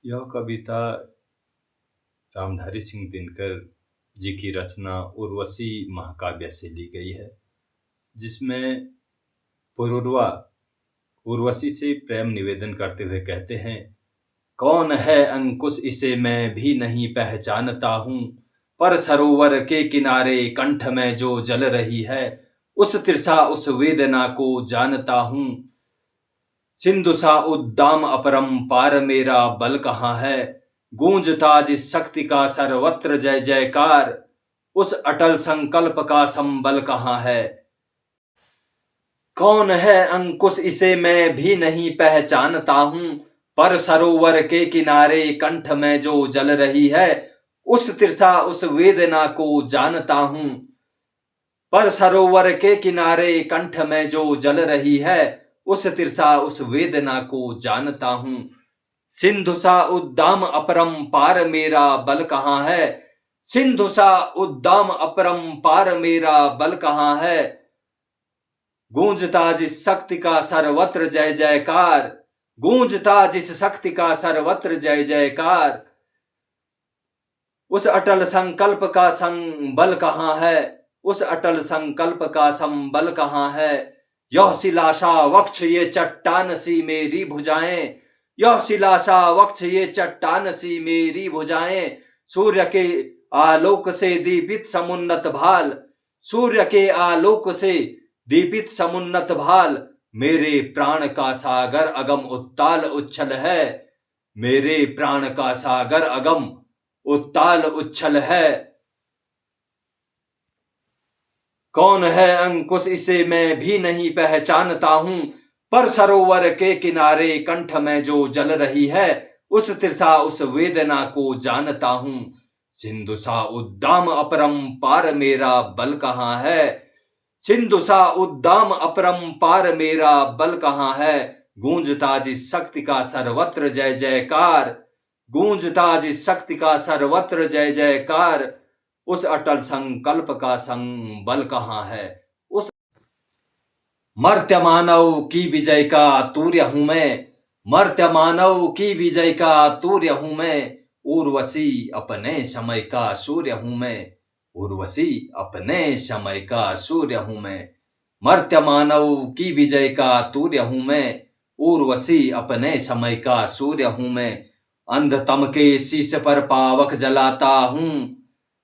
यह कविता रामधारी सिंह दिनकर जी की रचना उर्वशी महाकाव्य से ली गई है, जिसमें पुरुरवा उर्वशी से प्रेम निवेदन करते हुए कहते हैं, कौन है अंकुश इसे मैं भी नहीं पहचानता हूँ, पर सरोवर के किनारे कंठ में जो जल रही है, उस तृषा उस वेदना को जानता हूँ। सिंधु सा उद्दाम अपरंपार मेरा बल कहाँ है, गूंजता जिस शक्ति का सर्वत्र जय जयकार, उस अटल संकल्प का संबल कहाँ है। कौन है अंकुश इसे मैं भी नहीं पहचानता हूँ, पर सरोवर के किनारे कंठ में जो जल रही है, उस तृषा उस वेदना को जानता हूँ। पर सरोवर के किनारे कंठ में जो जल रही है, उस तृषा उस वेदना को जानता हूँ। सिंधु सा उद्दाम अपरंपार मेरा बल कहाँ है, सिंधु सा उद्दाम अपरंपार मेरा बल कहाँ है, गूंजता जिस शक्ति का सर्वत्र जय जयकार, गूंजता जिस शक्ति का सर्वत्र जय जयकार, उस अटल संकल्प का संबल कहाँ है, उस अटल संकल्प का संबल कहाँ है। यह शिलासा वक्ष ये चट्टान सी मेरी भुजाएं, यह शिलासा वक्ष ये चट्टान सी मेरी भुजाएं, सूर्य के आलोक से दीपित समुन्नत भाल, सूर्य के आलोक से दीपित समुन्नत भाल, मेरे प्राण का सागर अगम उत्ताल उच्छल है, मेरे प्राण का सागर अगम उत्ताल उच्छल है। कौन है अंकुश इसे मैं भी नहीं पहचानता हूँ, पर सरोवर के किनारे कंठ में जो जल रही है, उस तृषा उस वेदना को जानता हूँ। सिंधु सा उद्दाम अपरंपार मेरा बल कहाँ है, सिंधु सा उद्दाम अपरंपार मेरा बल कहाँ है, गूंजता जिस शक्ति का सर्वत्र जय जयकार, गूंजता जिस शक्ति का सर्वत्र जय जयकार, उस अटल संकल्प का संबल कहाँ है। उस मर्त्य मानव की विजय का तूर्य हूं मैं, मर्त्य मानव की विजय का तूर्य हूं मैं, उर्वशी अपने समय का सूर्य हूं मैं, उर्वशी अपने समय का सूर्य हूं मैं, मर्त्य मानव की विजय का तूर्य हूं मैं, उर्वशी अपने समय का सूर्य हूं मैं। अंधतम के शीश पर पावक जलाता हूं,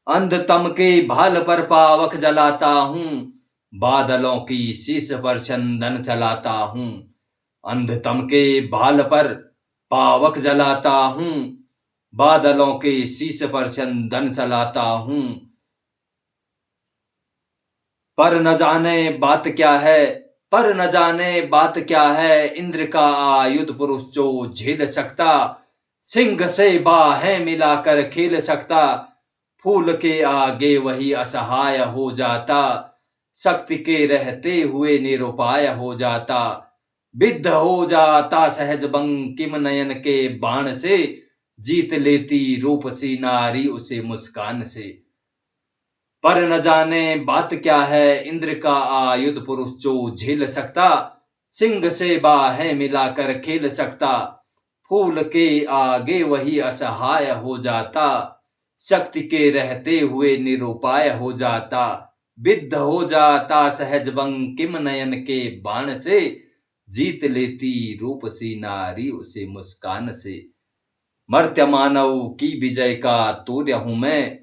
अंधतम के भाल पर पावक जलाता हूं, बादलों की शीश पर चंदन चलाता हूं, अंधतम के भाल पर पावक जलाता हूं, बादलों के शीश पर चंदन चलाता हूं। पर न जाने बात क्या है, पर न जाने बात क्या है, इंद्र का आयुध पुरुष जो झेल सकता, सिंह से बाहें मिलाकर खेल सकता, फूल के आगे वही असहाय हो जाता, शक्ति के रहते हुए निरुपाय हो जाता, विद्ध हो जाता सहज बंकिम नयन के बाण से, जीत लेती रूपसी नारी उसे मुस्कान से। पर न जाने बात क्या है, इंद्र का आयुध पुरुष जो झेल सकता, सिंह से बाहें मिलाकर खेल सकता, फूल के आगे वही असहाय हो जाता, शक्ति के रहते हुए निरुपाय हो जाता, विद्ध हो जाता सहज बंकिम नयन के बाण से, जीत लेती रूपसी नारी उसे मुस्कान से। मर्त्य मानव की विजय का तूर्य हूं मैं,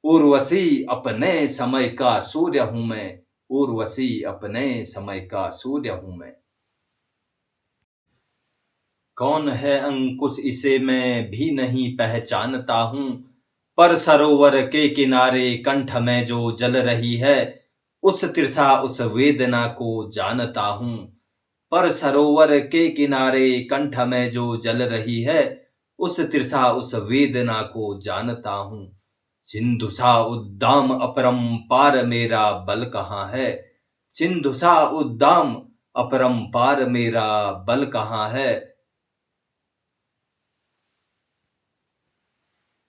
उर्वशी अपने समय का सूर्य हूं मैं, उर्वशी अपने समय का सूर्य हूं मैं। कौन है अंकुश इसे मैं भी नहीं पहचानता हूं, पर सरोवर के किनारे कंठ में जो जल रही है, उस तृषा उस वेदना को जानता हूं, पर सरोवर के किनारे कंठ में जो जल रही है, उस तृषा उस वेदना को जानता हूं। सिंधु सा उद्दाम अपरंपार मेरा बल कहाँ है, सिंधु सा उद्दाम अपरंपार मेरा बल कहाँ है,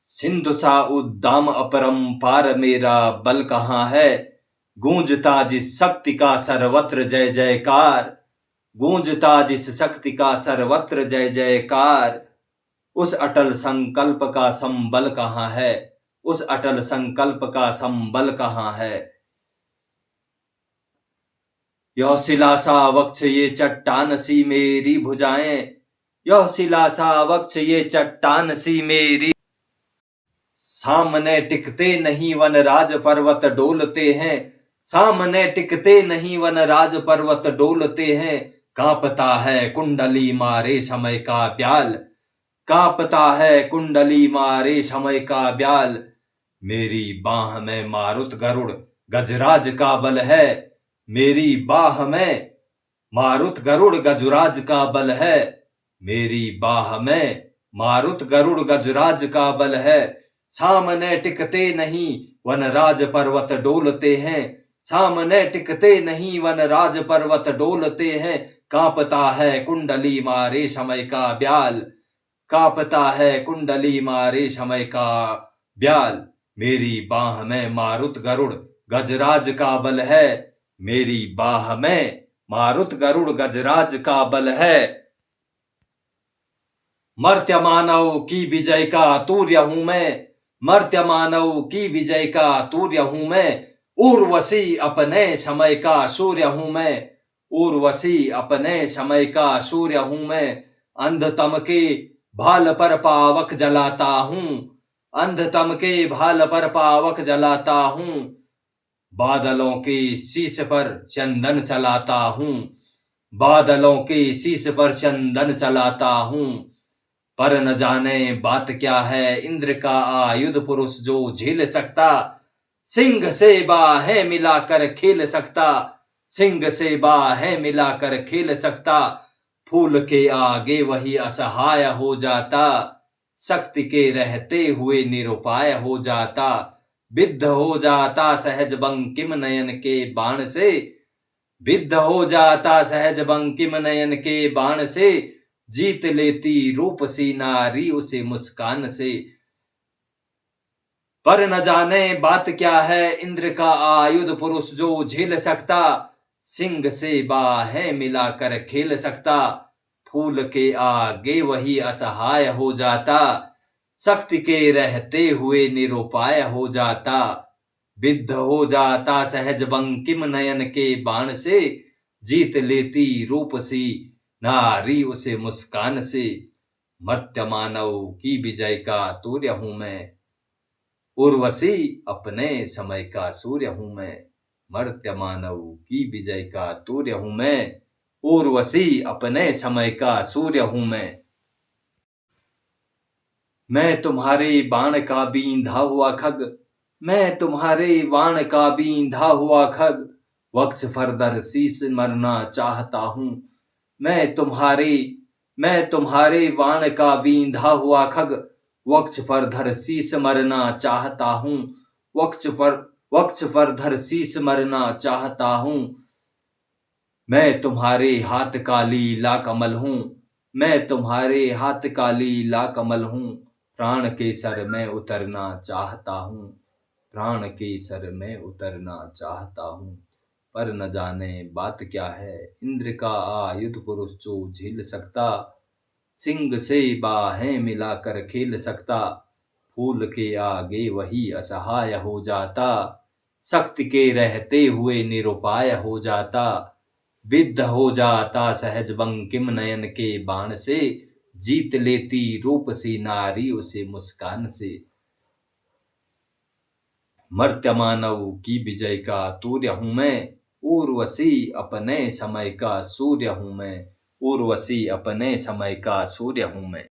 सिंधु सा उद्दाम अपरंपार मेरा बल कहाँ है, गूंजता जिस शक्ति का सर्वत्र जय जयकार, गूंजता जिस शक्ति का सर्वत्र जय जयकार, उस अटल संकल्प का संबल कहाँ है, उस अटल संकल्प का संबल कहाँ है। यह शिला सा वक्ष ये चट्टान सी मेरी भुजाएं, यह शिला सा वक्ष ये चट्टान सी मेरी, सामने टिकते नहीं वनराज पर्वत डोलते हैं, सामने टिकते नहीं वनराज पर्वत डोलते हैं। कांपता है कुंडली मारे समय का ब्याल, कांपता है कुंडली मारे समय का ब्याल। मेरी बाह में मारुत गरुड़ गजराज का बल है, मेरी बाह में मारुत गरुड़ गजराज का बल है, मेरी बाह में मारुत गरुड़ गजराज का बल है। सामने टिकते नहीं वनराज पर्वत डोलते हैं, सामने टिकते नहीं वनराज पर्वत डोलते हैं। कांपता है कुंडली मारे समय का ब्याल, कांपता है कुंडली मारे समय का ब्याल। मेरी बाह में मारुत गरुड़ गजराज का बल है, मेरी बाह में मारुत गरुड़ गजराज का बल है। मर्त्य मानव की विजय का तूर्य हूं मैं, मर्त्य मानव की विजय का तूर्य हूं मैं। उर्वशी अपने समय का सूर्य हूं मैं, उर्वशी अपने समय का सूर्य हूं मैं। अंधतम के भाल पर पावक जलाता हूं, अंधतम के भाल पर पावक जलाता हूं। बादलों के शीश पर चंदन चलाता हूं, बादलों के शीश पर चंदन चलाता हूं। पर न जाने बात क्या है इंद्र का आयुध पुरुष जो झेल सकता, सिंह से बाहें मिलाकर खेल सकता, सिंह से बाहें मिलाकर खेल सकता। फूल के आगे वही असहाय हो जाता, शक्ति के रहते हुए निरुपाय हो जाता। विद्ध हो जाता सहज बंकिम नयन के बाण से, विद्ध हो जाता सहज बंकिम नयन के बाण से। जीत लेती रूप सी नारी उसे मुस्कान से। पर न जाने बात क्या है इंद्र का आयुध पुरुष जो झेल सकता, सिंह से बाहें मिलाकर खेल सकता। फूल के आगे वही असहाय हो जाता, शक्ति के रहते हुए निरुपाय हो जाता। विद्ध हो जाता सहज बंकिम नयन के बाण से, जीत लेती रूप सी नारी उसे मुस्कान से। मर्त्य मानव की विजय का तूर्य हूं मैं, उर्वशी अपने समय का सूर्य हूं मैं। मर्त्य मानव की विजय का तूर्य हूं मैं, उर्वशी अपने समय का सूर्य हूं मैं तुम्हारे बाण का बींधा हुआ खग, मैं तुम्हारे बाण का बींधा हुआ खग। वक्ष फरदर शीस मरना चाहता हूं, मैं तुम्हारे बाण का बींधा हुआ खग। वक्ष पर धर शीस मरना चाहता हूं, वक्ष पर धर शीस मरना चाहता हूं। मैं तुम्हारे हाथ का लीला कमल हूं, मैं तुम्हारे हाथ का लीला कमल हूं। प्राण के सर में उतरना चाहता हूं, प्राण के सर में उतरना चाहता हूं। पर न जाने बात क्या है इंद्र का आयुध पुरुष जो झेल सकता, सिंह से बाहें मिलाकर खेल सकता। फूल के आगे वही असहाय हो जाता, शक्ति के रहते हुए निरुपाय हो जाता। विद्ध हो जाता सहज बंकिम नयन के बाण से, जीत लेती रूप सी नारी उसे मुस्कान से। मर्त्य मानव की विजय का तूर्य हूं मैं, उर्वशी अपने समय का सूर्य हूं मैं, उर्वशी अपने समय का सूर्य हूं मैं।